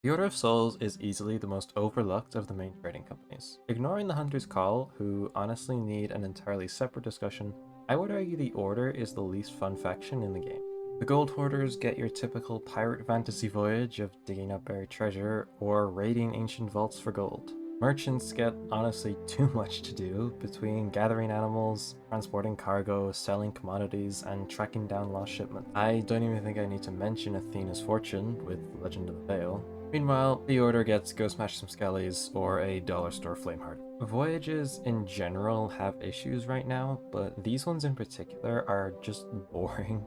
The Order of Souls is easily the most overlooked of the main trading companies. Ignoring the Hunter's Call, who honestly need an entirely separate discussion, I would argue the Order is the least fun faction in the game. The Gold Hoarders get your typical pirate fantasy voyage of digging up buried treasure or raiding ancient vaults for gold. Merchants get honestly too much to do between gathering animals, transporting cargo, selling commodities, and tracking down lost shipments. I don't even think I need to mention Athena's fortune with Legend of the Veil. Meanwhile, the Order gets Go Smash Some Skellies or a dollar store Flameheart. Voyages in general have issues right now, but these ones in particular are just boring,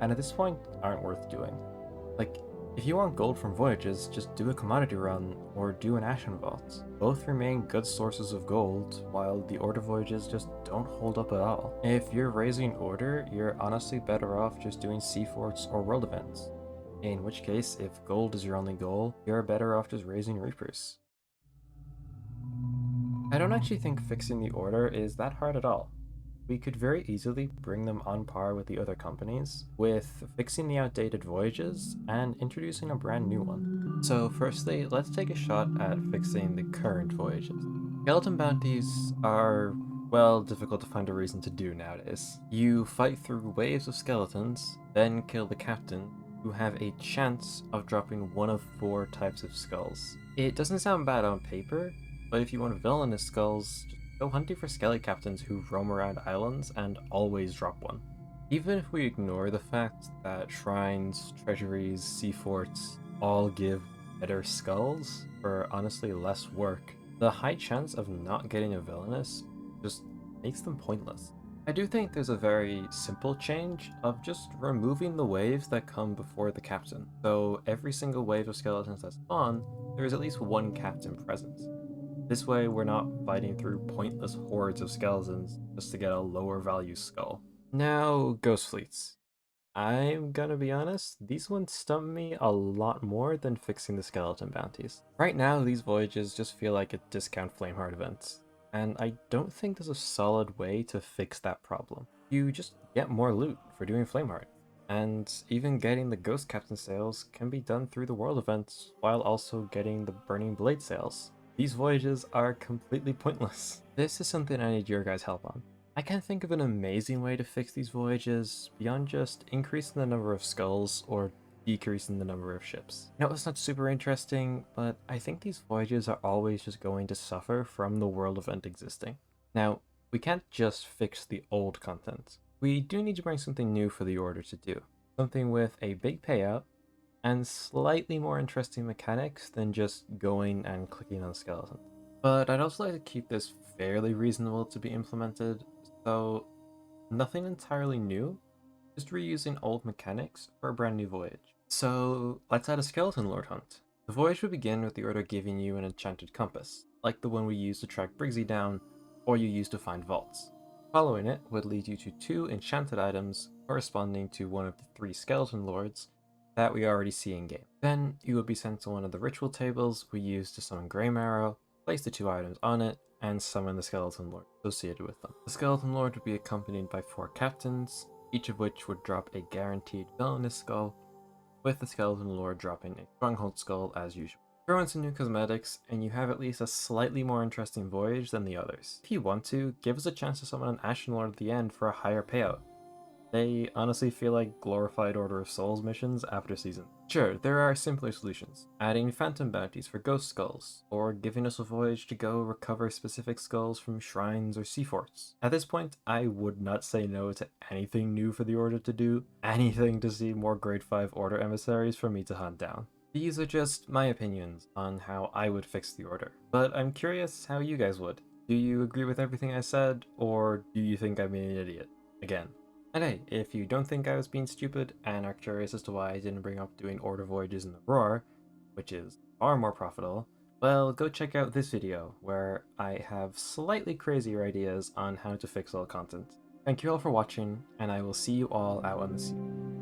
and at this point aren't worth doing. Like, if you want gold from Voyages, just do a commodity run or do an Ashen Vault. Both remain good sources of gold, while the Order Voyages just don't hold up at all. If you're raising Order, you're honestly better off just doing Sea Forts or World Events. In which case, if gold is your only goal, you're better off just raising Reapers. I don't actually think fixing the Order is that hard at all. We could very easily bring them on par with the other companies, with fixing the outdated voyages and introducing a brand new one. So firstly, let's take a shot at fixing the current voyages. Skeleton bounties are, well, difficult to find a reason to do nowadays. You fight through waves of skeletons, then kill the captain, who have a chance of dropping one of 4 types of skulls. It doesn't sound bad on paper, but if you want villainous skulls, just go hunting for skelly captains who roam around islands and always drop one. Even if we ignore the fact that shrines, treasuries, sea forts all give better skulls for honestly less work, the high chance of not getting a villainous just makes them pointless. I do think there's a very simple change of just removing the waves that come before the captain. So every single wave of skeletons that spawn, there is at least one captain present. This way we're not fighting through pointless hordes of skeletons just to get a lower value skull. Now, Ghost Fleets. I'm gonna be honest, these ones stump me a lot more than fixing the skeleton bounties. Right now, these voyages just feel like a discount Flameheart event, and I don't think there's a solid way to fix that problem. You just get more loot for doing Flameheart, and even getting the Ghost Captain sales can be done through the world events while also getting the Burning Blade sales. These voyages are completely pointless. This is something I need your guys' help on. I can't think of an amazing way to fix these voyages beyond just increasing the number of skulls or decreasing the number of ships. I know it's not super interesting, but I think these voyages are always just going to suffer from the world event existing. Now, we can't just fix the old content. We do need to bring something new for the Order to do. Something with a big payout and slightly more interesting mechanics than just going and clicking on skeletons. But I'd also like to keep this fairly reasonable to be implemented, so nothing entirely new, just reusing old mechanics for a brand new voyage. So let's add a skeleton lord hunt. The voyage would begin with the Order giving you an enchanted compass, like the one we used to track Briggsy down, or you used to find vaults. Following it would lead you to 2 enchanted items corresponding to one of the 3 skeleton lords that we already see in game. Then you would be sent to one of the ritual tables we used to summon Greymarrow, place the 2 items on it, and summon the skeleton lord associated with them. The skeleton lord would be accompanied by 4 captains, each of which would drop a guaranteed villainous skull, with the skeleton lord dropping a stronghold skull as usual. Throw in some new cosmetics, and you have at least a slightly more interesting voyage than the others. If you want to, give us a chance to summon an Ashen Lord at the end for a higher payout. They honestly feel like glorified Order of Souls missions after season. Sure, there are simpler solutions, adding phantom bounties for ghost skulls, or giving us a voyage to go recover specific skulls from shrines or sea forts. At this point, I would not say no to anything new for the Order to do, anything to see more grade 5 Order emissaries for me to hunt down. These are just my opinions on how I would fix the Order, but I'm curious how you guys would. Do you agree with everything I said, or do you think I'm an idiot? Again. And hey, if you don't think I was being stupid and are curious as to why I didn't bring up doing Order voyages in the Roar, which is far more profitable, well, go check out this video where I have slightly crazier ideas on how to fix all content. Thank you all for watching, and I will see you all out on the sea.